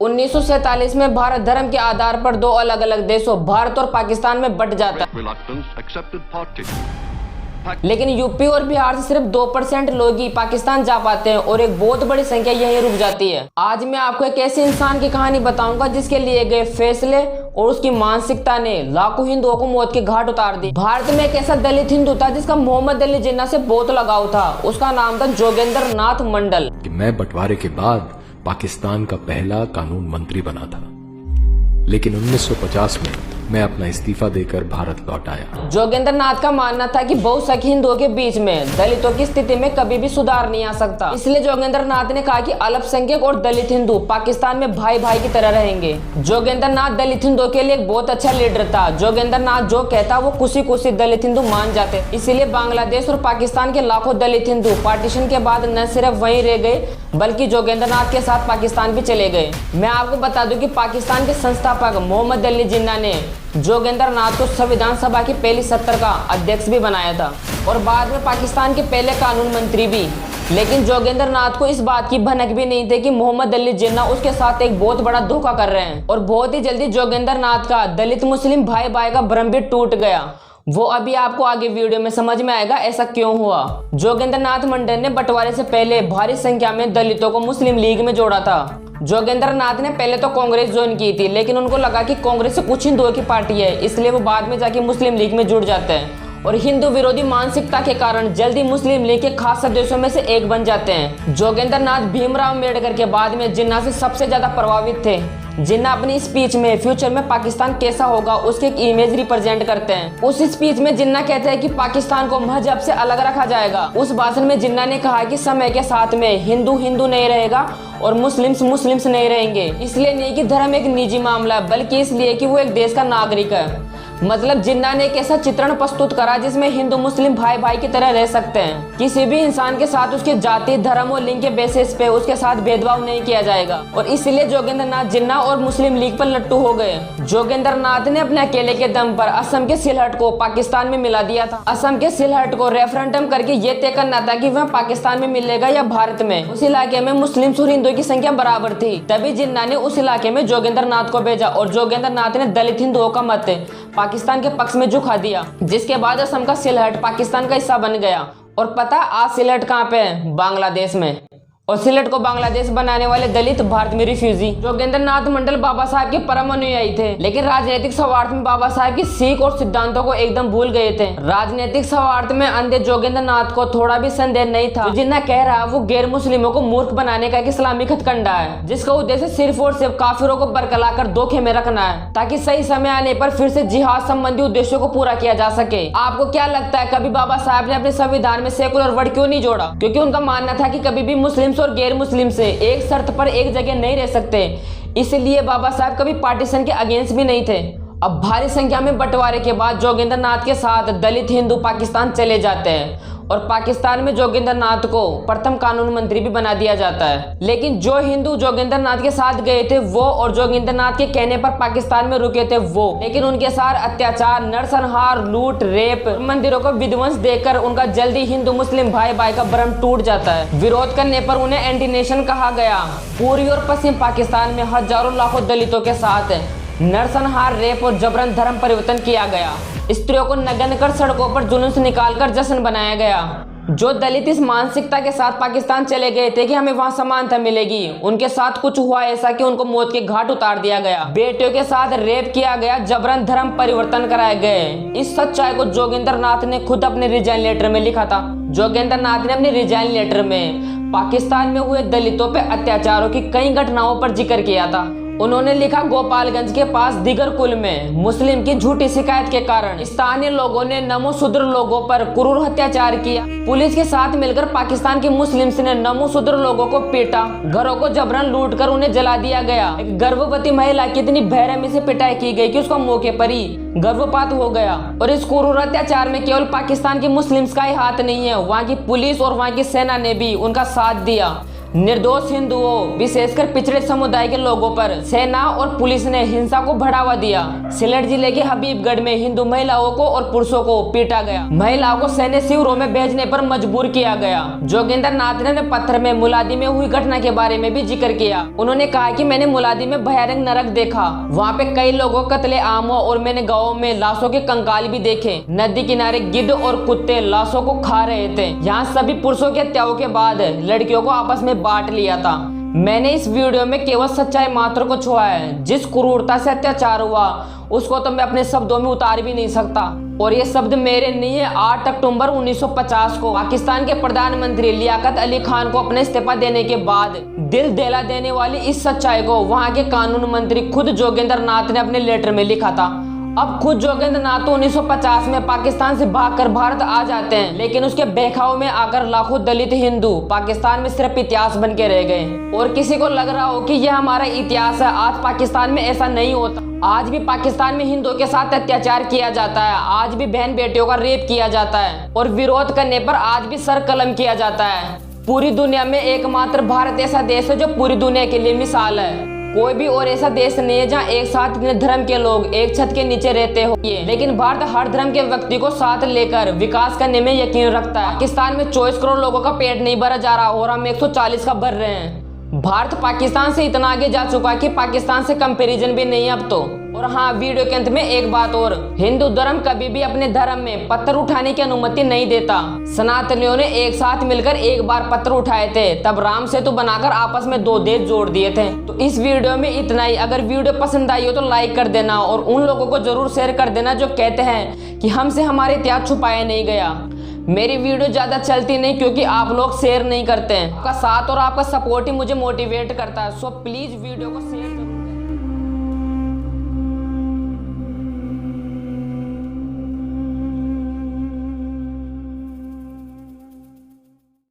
1947 में भारत धर्म के आधार पर दो अलग अलग देशों भारत और पाकिस्तान में बंट जाता है, लेकिन यूपी और बिहार से सिर्फ 2% लोग ही पाकिस्तान जा पाते हैं और एक बहुत बड़ी संख्या यहीं रुक जाती है। आज मैं आपको एक ऐसे इंसान की कहानी बताऊंगा जिसके लिए गए फैसले और उसकी मानसिकता ने लाखों हिंदुओं को मौत के घाट उतार दी। भारत में एक ऐसा दलित हिंदू था जिसका मोहम्मद अली जिन्ना से बहुत लगाव था। उसका नाम था जोगेंद्र नाथ मंडल। मैं बंटवारे के बाद पाकिस्तान का पहला कानून मंत्री बना था, लेकिन 1950 में मैं अपना इस्तीफा देकर भारत लौट आया। जोगेंद्र नाथ का मानना था कि बहुसंख्यक हिंदुओं के बीच में दलितों की स्थिति में कभी भी सुधार नहीं आ सकता। इसलिए जोगेंद्र नाथ ने कहा कि अल्पसंख्यक और दलित हिंदू पाकिस्तान में भाई भाई की तरह रहेंगे। जोगेंद्र नाथ दलित हिंदुओं के लिए एक बहुत अच्छा लीडर था। जोगेंद्र नाथ जो कहता वो खुशी खुशी दलित हिंदू मान जाते। इसीलिए बांग्लादेश और पाकिस्तान के लाखों दलित हिंदू पार्टीशन के बाद न सिर्फ वहीं रह गए बल्कि जोगेंद्र नाथ के साथ पाकिस्तान भी चले गए। मैं आपको बता दूं कि पाकिस्तान के संस्थापक मोहम्मद अली जिन्ना ने जोगेंद्र नाथ को संविधान सभा की पहली सत्र का अध्यक्ष भी बनाया था और बाद में पाकिस्तान के पहले कानून मंत्री भी। लेकिन जोगेंद्र नाथ को इस बात की भनक भी नहीं थी कि मोहम्मद अली जिन्ना उसके साथ एक बहुत बड़ा धोखा कर रहे हैं और बहुत ही जल्दी जोगेंद्र नाथ का दलित मुस्लिम भाई भाई का भ्रम भी टूट गया। वो अभी आपको आगे वीडियो में समझ में आएगा ऐसा क्यों हुआ। जोगेंद्र नाथ मंडल ने बंटवारे से पहले भारी संख्या में दलितों को मुस्लिम लीग में जोड़ा था। जोगेंद्र नाथ ने पहले तो कांग्रेस ज्वाइन की थी, लेकिन उनको लगा कि कांग्रेस से कुछ हिंदुओं की पार्टी है, इसलिए वो बाद में जाके मुस्लिम लीग में जुड़ जाते हैं और हिंदू विरोधी मानसिकता के कारण जल्दी मुस्लिम लीग के खास सदस्यों में से एक बन जाते हैं। जोगेंद्र नाथ भीमराव अम्बेडकर के बाद में जिन्ना से सबसे ज्यादा प्रभावित थे। जिन्ना अपनी स्पीच में फ्यूचर में पाकिस्तान कैसा होगा उसकी एक इमेज रिप्रेजेंट करते हैं। उस स्पीच में जिन्ना कहते हैं कि पाकिस्तान को मजहब से अलग रखा जाएगा। उस भाषण में जिन्ना ने कहा कि समय के साथ में हिंदू हिंदू नहीं रहेगा और मुस्लिम्स मुस्लिम्स नहीं रहेंगे। इसलिए नहीं कि धर्म एक निजी मामला है, बल्कि इसलिए कि वो एक देश का नागरिक है। मतलब जिन्ना ने एक ऐसा चित्रण प्रस्तुत करा जिसमें हिंदू मुस्लिम भाई भाई की तरह रह सकते हैं। किसी भी इंसान के साथ उसके जाति धर्म और लिंग के बेसिस पे उसके साथ भेदभाव नहीं किया जाएगा और इसलिए जोगेंद्र नाथ जिन्ना और मुस्लिम लीग पर लट्टू हो गए। जोगेंद्र नाथ ने अपने अकेले के दम पर असम के सिलहट को पाकिस्तान में मिला दिया था। असम के सिलहट को रेफरेंडम करके ये तय करना था कि वह पाकिस्तान में मिलेगा या भारत में। उस इलाके में मुस्लिम और हिंदुओं की संख्या बराबर थी। तभी जिन्ना ने उस इलाके में जोगेंद्र नाथ को भेजा और जोगेंद्र नाथ ने दलित हिंदुओं का मत पाकिस्तान के पक्ष में झुका दिया, जिसके बाद असम का सिलहट पाकिस्तान का हिस्सा बन गया। और पता आज सिलहट कहाँ पे है? बांग्लादेश में। और सिलहट को बांग्लादेश बनाने वाले दलित भारत में रिफ्यूजी। जोगेंद्र नाथ मंडल बाबा साहब के परम अनुयायी थे, लेकिन राजनीतिक स्वार्थ में बाबा साहब की सीख और सिद्धांतों को एकदम भूल गए थे। राजनीतिक स्वार्थ में अंधे जोगेंद्र नाथ को थोड़ा भी संदेह नहीं था जिन्ना कह रहा वो गैर मुस्लिमों को मूर्ख बनाने का एक इस्लामी हथकंडा है, जिसका उद्देश्य सिर्फ और सिर्फ काफिरों को बरकला कर धोखे में रखना है ताकि सही समय आने पर फिर से जिहाद संबंधी उद्देश्यों को पूरा किया जा सके। आपको क्या लगता है कभी बाबा साहब ने अपने संविधान में सेकुलर वर्ड क्यों नहीं जोड़ा? क्योंकि उनका मानना था कि कभी भी मुस्लिम और गैर मुस्लिम से एक शर्त पर एक जगह नहीं रह सकते। इसलिए बाबा साहब कभी पार्टीशन के अगेंस्ट भी नहीं थे। अब भारी संख्या में बंटवारे के बाद जोगेंद्र नाथ के साथ दलित हिंदू पाकिस्तान चले जाते हैं और पाकिस्तान में जोगेंद्र नाथ को प्रथम कानून मंत्री भी बना दिया जाता है। लेकिन जो हिंदू जोगेंद्र नाथ के साथ गए थे वो और जोगेंद्र नाथ के कहने पर पाकिस्तान में रुके थे वो, लेकिन उनके साथ अत्याचार, नरसंहार, लूट, रेप, मंदिरों को विध्वंस देकर उनका जल्दी हिंदू मुस्लिम भाई भाई का भ्रम टूट जाता है। विरोध करने पर उन्हें एंटी नेशन कहा गया। पूर्वी और पश्चिम पाकिस्तान में हजारों लाखों दलितों के साथ नरसंहार, रेप और जबरन धर्म परिवर्तन किया गया। स्त्रियों को नग्न कर सड़कों पर जुलूस निकालकर जश्न बनाया गया। जो दलित इस मानसिकता के साथ पाकिस्तान चले गए थे कि हमें वहां समानता मिलेगी, उनके साथ कुछ हुआ ऐसा कि उनको मौत के घाट उतार दिया गया। बेटियों के साथ रेप किया गया, जबरन धर्म परिवर्तन कराए गए। इस सच्चाई को जोगेंद्र नाथ ने खुद अपने रिजाइन लेटर में लिखा था। जोगेंद्र नाथ ने अपने रिजाइन लेटर में पाकिस्तान में हुए दलितों पर अत्याचारों की कई घटनाओं पर जिक्र किया था। उन्होंने लिखा गोपालगंज के पास दिगर कुल में मुस्लिम की झूठी शिकायत के कारण स्थानीय लोगों ने नमो शूद्र लोगों पर क्रूर अत्याचार किया। पुलिस के साथ मिलकर पाकिस्तान के मुस्लिम्स ने नमो शूद्र लोगों को पीटा, घरों को जबरन लूटकर उन्हें जला दिया गया। एक गर्भवती महिला की इतनी बेरहमी से पिटाई की गई कि उसका मौके पर ही गर्भपात हो गया। और इस क्रूर अत्याचार में केवल पाकिस्तान के मुस्लिम्स का ही हाथ नहीं है, वहाँ की पुलिस और वहाँ की सेना ने भी उनका साथ दिया। निर्दोष हिंदुओं विशेषकर पिछड़े समुदाय के लोगों पर सेना और पुलिस ने हिंसा को बढ़ावा दिया। सिलेट जिले के हबीबगढ़ में हिंदू महिलाओं को और पुरुषों को पीटा गया। महिलाओं को सैन्य शिविरों में भेजने पर मजबूर किया गया। जोगेंद्र नाथ ने पत्थर में मुलादी में हुई घटना के बारे में भी जिक्र किया। उन्होंने कहा कि मैंने मुलादी में भयानक नरक देखा। वहाँ पे कई लोगों कत्ले आम हुआ और मैंने गाँव में लाशों के कंकाल भी देखे। नदी किनारे गिद्ध और कुत्ते लाशों को खा रहे थे। यहाँ सभी पुरुषों की हत्याओं के बाद लड़कियों को आपस में बांट लिया था। मैंने इस वीडियो में केवल सच्चाई मात्र को छुआ है। जिस क्रूरता से अत्याचार हुआ उसको तो मैं अपने शब्दों में उतार भी नहीं सकता। और ये शब्द मेरे नहीं है। 8 अक्टूबर 1950 को पाकिस्तान के प्रधानमंत्री लियाकत अली खान को अपने इस्तीफा देने के बाद दिल दहला देने वाली इस सच्चाई को वहां के कानून मंत्री खुद जोगेंद्र नाथ ने अपने लेटर में लिखा था। अब खुद जोगेंद्र नाथ तो 1950 में पाकिस्तान से भागकर भारत आ जाते हैं, लेकिन उसके बहकाव में आकर लाखों दलित हिंदू पाकिस्तान में सिर्फ इतिहास बन के रह गए। और किसी को लग रहा हो कि यह हमारा इतिहास है, आज पाकिस्तान में ऐसा नहीं होता। आज भी पाकिस्तान में हिंदुओं के साथ अत्याचार किया जाता है। आज भी बहन बेटियों का रेप किया जाता है और विरोध करने पर आज भी सर कलम किया जाता है। पूरी दुनिया में एकमात्र भारत ऐसा देश है जो पूरी दुनिया के लिए मिसाल है। कोई भी और ऐसा देश नहीं है जहाँ एक साथ इतने धर्म के लोग एक छत के नीचे रहते हो। लेकिन भारत हर धर्म के व्यक्ति को साथ लेकर विकास करने में यकीन रखता है। पाकिस्तान में 24 करोड़ लोगों का पेट नहीं भरा जा रहा और हम 140 का भर रहे हैं। भारत पाकिस्तान से इतना आगे जा चुका है कि पाकिस्तान से कंपैरिजन भी नहीं है अब तो। और हाँ, वीडियो के अंत में एक बात और, हिंदू धर्म कभी भी अपने धर्म में पत्थर उठाने की अनुमति नहीं देता। सनातनियों ने एक साथ मिलकर एक बार पत्थर उठाए थे, तब राम सेतु बनाकर आपस में 2 देश जोड़ दिए थे। तो इस वीडियो में इतना ही। अगर वीडियो पसंद आई हो तो लाइक कर देना और उन लोगों को जरूर शेयर कर देना जो कहते हैं कि हमसे हमारे इतिहास छुपाया नहीं गया। मेरी वीडियो ज्यादा चलती नहीं क्योंकि आप लोग शेयर नहीं करते हैं। आपका साथ और आपका सपोर्ट ही मुझे मोटिवेट करता है। सो प्लीज वीडियो को शेयर